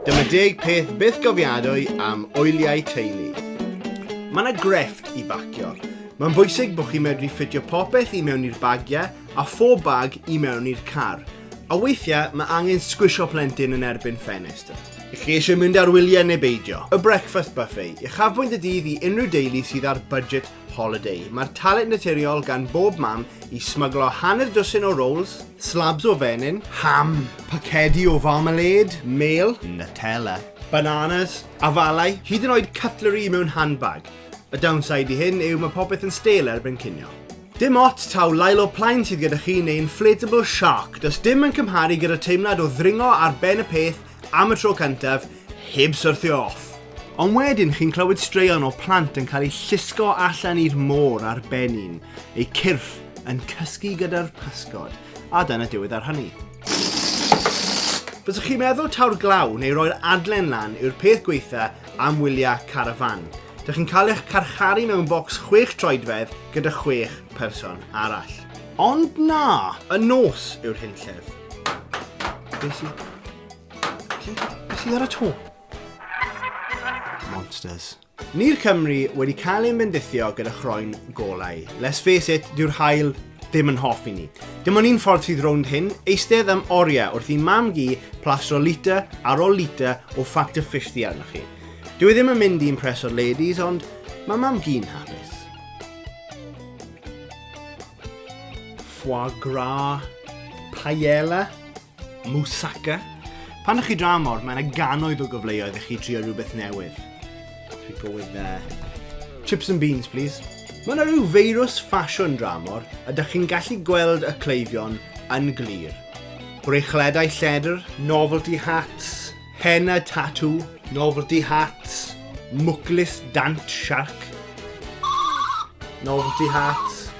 Dyma 10 peth bythgofiadwy am wyliau teulu. Mae yna grefft i bacio. Mae'n bwysig bod chi medru ffitio popeth i mewn i'r bagiau a phob bag i mewn i'r car. A weithiau mae angen sgwisio plentyn yn erbyn ffenestr. I chi eisiau mynd ar wyliau neu beidio. Y breakfast buffet. Uchafbwynt y dydd i unrhyw deulu sydd ar budget holiday. Mae'r talent naturiol gan bob mam i smyglo hanner dwsin o rolls, slabs o fenyn, ham, pacedi o farmalade, mêl, Nutella, bananas, afalau, hyd yn oed cutlery mewn handbag. Y downside i hyn yw mae popeth yn stêl erbyn cinio. Dim ot taw lailo plaen sydd gyda chi neu inflatable shark, does dim yn cymharu gyda teimlad o ddringo ar ben y peth am y tro cyntaf, heb syrthio off. Ond wedyn chi'n clywed straeon o plant yn cael eu llusgo allan i'r môr ar ben un, eu cyrff yn cysgu gyda'r pysgod, a dyna diwedd ar hynny. Bysach chi'n meddwl tawr glaw neu roi'r adlen lan yw'r peth gweitha am wyliau carafan. Dych chi'n cael eich carcharu mewn bocs 6 troedfedd gyda 6 person arall. Ond na, y nos yw'r hynllef. Beth sydd ar y to? Monsters. Ni'r Cymru wedi cael ein bendithio gyda chroen golau. Let's face it, dyw'r haul ddim yn hoffi ni. Dim ond un ffordd sydd rownd hyn, eistedd am oriau wrth i mam gi plastro litr ar ôl litr o factor 50 arnoch chi. Dwi ddim yn mynd i impreso'r ladies, ond mae mam gi'n hapus. Foie gras, paella, moussaka. Pan ydych chi dramor, mae yna gannoedd o gyfleoedd i chi trio rhywbeth newydd. We go with chips and beans, please. Mae yna rhyw feirws ffasiwn dramor a dych chi'n gallu gweld y cleifion yn glir. Breichledau lledr, novelty hats, henna tattoo, novelty hats, mwclis dant shark, novelty hats,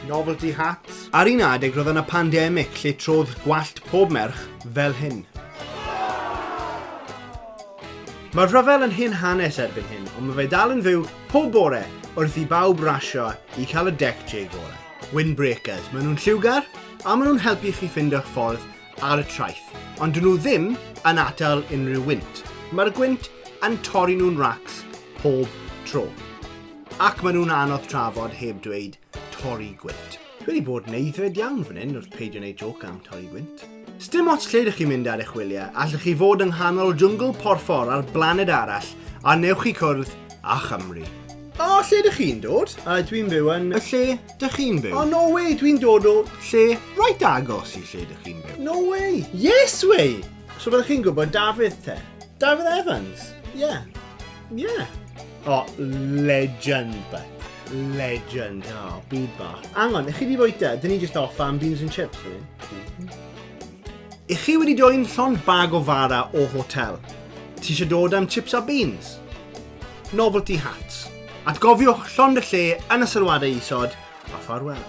novelty hats. Ar un adeg roedd yna pandemig lle trodd gwallt pob merch fel hyn. Mae'r rhyfel yn hyn hanes erbyn hyn, ond mae fe dal yn fyw pob bore wrth i bawb rasio i cael y deck chair gorau. Windbreakers, maen nhw'n lliwgar a maen nhw'n helpu chi ffeindio'ch ffordd ar y traeth, ond dyn nhw ddim yn atal unrhyw wynt. Mae'r gwynt yn torri nhw'n racs pob tro. Ac maen nhw'n anodd trafod heb dweud torri gwynt. Dwi wedi bod yn eiddfed iawn fan hyn wrth peidio wneud joc am torri gwynt. Sdim ots lle ydych chi'n mynd ar eich wyliau, allwch chi fod yng nghanol jwngl porffor ar blaned arall a newch chi cwrdd â Chymru. O, lle ydych chi'n dod? Dwi'n byw yn y lle ydych chi'n byw. Oh, no way, dwi'n dod o lle right agos i lle ydych chi'n byw. No way. Yes way. So byddwch chi'n gwybod Dafydd te? Dafydd Evans? Yeah. Yeah. Oh, legend, but. Legend. Oh, byd bach. Angon, ych chi wedi bwyta? Dyn ni just offa am beans and chips, really? I chi wedi dwy'n llond bag o fara o hotel? Ti eisiau dod am chips a beans? Novelty hats. Atgofiwch llond y lle yn y sylwadau isod, a ffarwel.